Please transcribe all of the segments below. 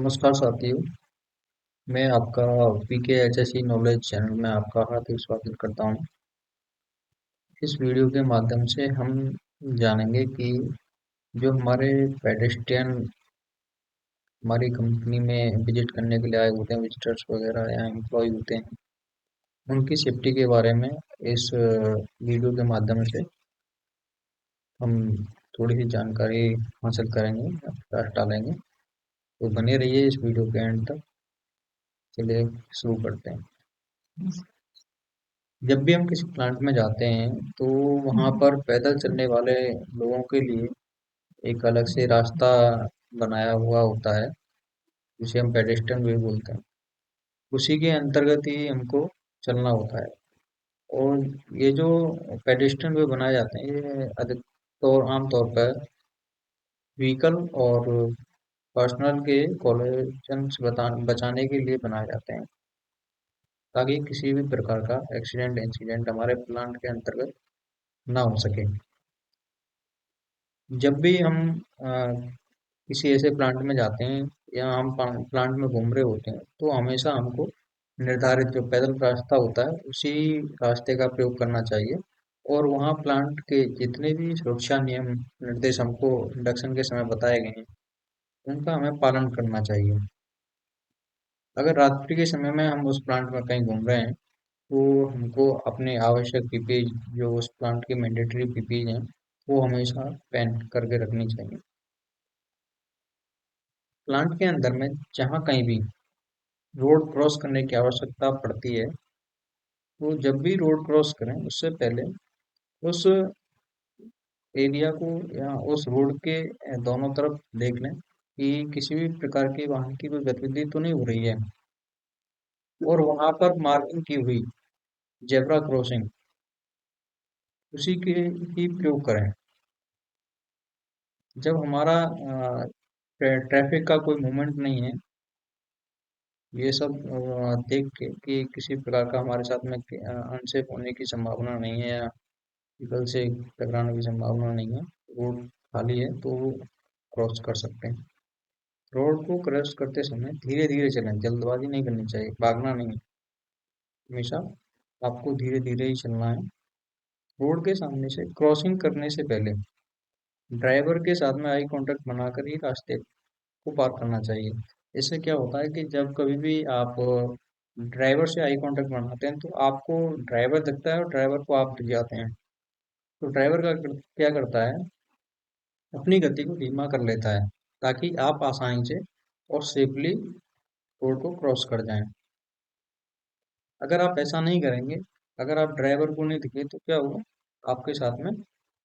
नमस्कार साथियों। मैं आपका PKHSE नॉलेज चैनल में आपका हार्दिक स्वागत करता हूं। इस वीडियो के माध्यम से हम जानेंगे कि जो हमारे पेडेस्ट्रियन हमारी कंपनी में विजिट करने के लिए आए होते हैं, विजिटर्स वगैरह या एम्प्लॉय होते हैं, उनकी सेफ्टी के बारे में इस वीडियो के माध्यम से हम थोड़ी सी जानकारी हासिल करेंगे, प्रकाश डालेंगे। तो बने रहिए इस वीडियो के एंड तक। चलिए शुरू करते हैं। जब भी हम किसी प्लांट में जाते हैं तो वहाँ पर पैदल चलने वाले लोगों के लिए एक अलग से रास्ता बनाया हुआ होता है, जिसे हम पेडेस्ट्रियन वे बोलते हैं। उसी के अंतर्गत ही हमको चलना होता है। और ये जो पेडेस्ट्रियन वे बनाए जाते हैं, ये अधिक तौर आमतौर पर व्हीकल और पर्सनल के कोलिजन से बचाने के लिए बनाए जाते हैं, ताकि किसी भी प्रकार का एक्सीडेंट इंसिडेंट हमारे प्लांट के अंतर्गत ना हो सके। जब भी हम अ, किसी ऐसे प्लांट में जाते हैं या हम प्लांट में घूम रहे होते हैं, तो हमेशा हमको निर्धारित जो पैदल रास्ता होता है उसी रास्ते का प्रयोग करना चाहिए। और वहाँ प्लांट के जितने भी सुरक्षा नियम निर्देश हमको इंडक्शन के समय बताए गए हैं, उनका हमें पालन करना चाहिए। अगर रात्रि के समय में हम उस प्लांट में कहीं घूम रहे हैं, तो हमको अपने आवश्यक पीपी जो उस प्लांट की मैंडेटरी पीपी हैं, वो हमेशा पहन करके रखनी चाहिए। प्लांट के अंदर में जहाँ कहीं भी रोड क्रॉस करने की आवश्यकता पड़ती है, तो जब भी रोड क्रॉस करें उससे पहले उस एरिया को या उस रोड के दोनों तरफ देख लें कि किसी भी प्रकार के वाहन की कोई गतिविधि तो नहीं हो रही है। और वहां पर मार्किंग की हुई जेब्रा क्रॉसिंग, उसी के ही प्रयोग करें। जब हमारा ट्रैफिक का कोई मूवमेंट नहीं है, ये सब देख के कि किसी प्रकार का हमारे साथ में अनसेफ होने की संभावना नहीं है या व्हीकल से टकराने की संभावना नहीं है, रोड खाली है, तो क्रॉस कर सकते हैं। रोड को क्रॉस करते समय धीरे धीरे चलें, जल्दबाजी नहीं करनी चाहिए, भागना नहीं है। हमेशा आपको धीरे धीरे ही चलना है। रोड के सामने से क्रॉसिंग करने से पहले ड्राइवर के साथ में आई कांटेक्ट बनाकर ही रास्ते को पार करना चाहिए। इससे क्या होता है कि जब कभी भी आप ड्राइवर से आई कांटेक्ट बनाते हैं, तो आपको ड्राइवर दिखता है और ड्राइवर को आप दिख जाते हैं। तो ड्राइवर का क्या करता है, अपनी गति को धीमा कर लेता है, ताकि आप आसानी से और सेफली रोड को क्रॉस कर जाएं। अगर आप ऐसा नहीं करेंगे, अगर आप ड्राइवर को नहीं दिखे, तो क्या होगा, आपके साथ में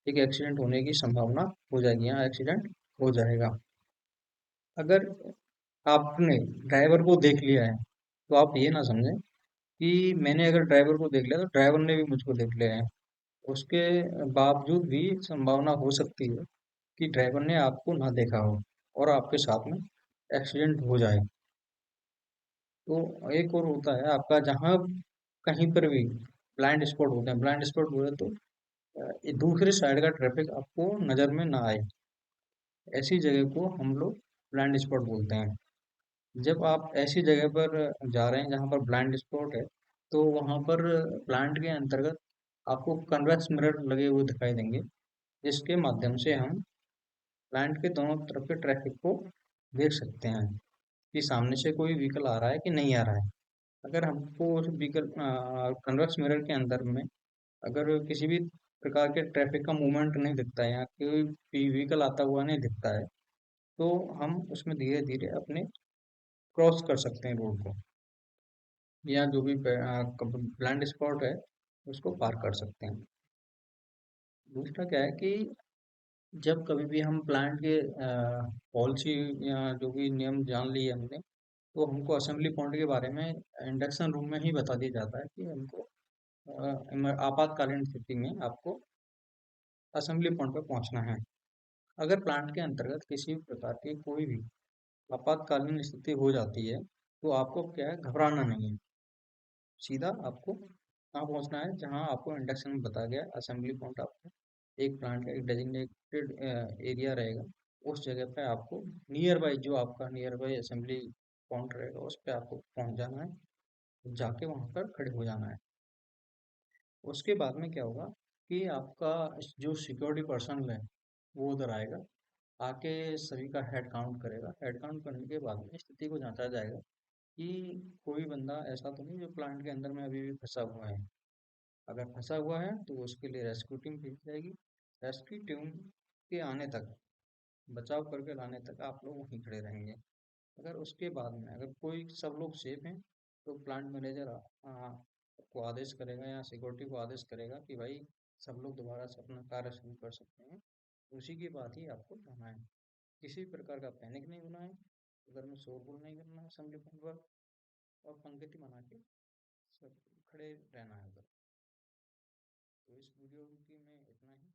एक एक्सीडेंट होने की संभावना हो जाएगी, यहाँ एक्सीडेंट हो जाएगा। अगर आपने ड्राइवर को देख लिया है, तो आप ये ना समझें कि मैंने अगर ड्राइवर को देख लिया तो ड्राइवर ने भी मुझको देख लिया है। उसके बावजूद भी संभावना हो सकती है कि ड्राइवर ने आपको ना देखा हो और आपके साथ में एक्सीडेंट हो जाए। तो एक और होता है आपका, जहाँ कहीं पर भी ब्लाइंड स्पॉट होते हैं, ब्लाइंड स्पॉट हुए तो ये दूसरे साइड का ट्रैफिक आपको नज़र में ना आए, ऐसी जगह को हम लोग ब्लाइंड स्पॉट बोलते हैं। जब आप ऐसी जगह पर जा रहे हैं जहाँ पर ब्लाइंड स्पॉट है, तो वहाँ पर प्लांट के अंतर्गत आपको कन्वेक्स मिरर लगे हुए दिखाई देंगे, जिसके माध्यम से हम प्लांट के दोनों तरफ के ट्रैफिक को देख सकते हैं कि सामने से कोई व्हीकल आ रहा है कि नहीं आ रहा है। अगर हमको उस व्हीकल कन्वेक्स मिरर के अंदर में अगर किसी भी प्रकार के ट्रैफिक का मूवमेंट नहीं दिखता है या कोई भी व्हीकल आता हुआ नहीं दिखता है, तो हम उसमें धीरे धीरे अपने क्रॉस कर सकते हैं रोड को, या जो भी ब्लाइंड स्पॉट है उसको पार कर सकते हैं। दूसरा क्या है कि जब कभी भी हम प्लांट के पॉलिसी या जो भी नियम जान लिए हमने, तो हमको असेंबली पॉइंट के बारे में इंडक्शन रूम में ही बता दिया जाता है कि हमको आपातकालीन स्थिति में आपको असेंबली पॉइंट पर पहुंचना है। अगर प्लांट के अंतर्गत किसी भी प्रकार की कोई भी आपातकालीन स्थिति हो जाती है, तो आपको क्या है, घबराना नहीं है। सीधा आपको कहाँ पहुंचना है, जहां आपको इंडक्शन में बताया गया असेंबली पॉइंट। आपको एक प्लांट का एक डेजिग्नेटेड एरिया रहेगा, उस जगह पे आपको नियर बाई, जो आपका नियर बाई असेंबली पॉइंट रहेगा, उस पे आपको पहुंच जाना है, जाके वहां पर खड़े हो जाना है। उसके बाद में क्या होगा कि आपका जो सिक्योरिटी पर्सनल है वो उधर आएगा, आके सभी का हेड काउंट करेगा। हेड काउंट करने के बाद में स्थिति को जांचा जाएगा कि कोई बंदा ऐसा तो नहीं जो प्लांट के अंदर में अभी भी फंसा हुआ है। अगर फंसा हुआ है तो उसके लिए रेस्क्यू टीम भेजी जाएगी। रेस्क्यू टीम के आने तक, बचाव करके लाने तक आप लोग वहीं खड़े रहेंगे। अगर उसके बाद में अगर कोई सब लोग सेफ हैं तो प्लांट मैनेजर को आदेश करेगा या सिक्योरिटी को आदेश करेगा कि भाई सब लोग दोबारा से अपना कार्य शुरू कर सकते हैं। उसी की बात ही आपको करना है। किसी प्रकार का पैनिक नहीं होना है, उधर में शोरगुल नहीं करना है असेंबली पॉइंट पर, और पंक्ति बना के सब खड़े रहना है उधर। तो इस वीडियो की में इतना ही।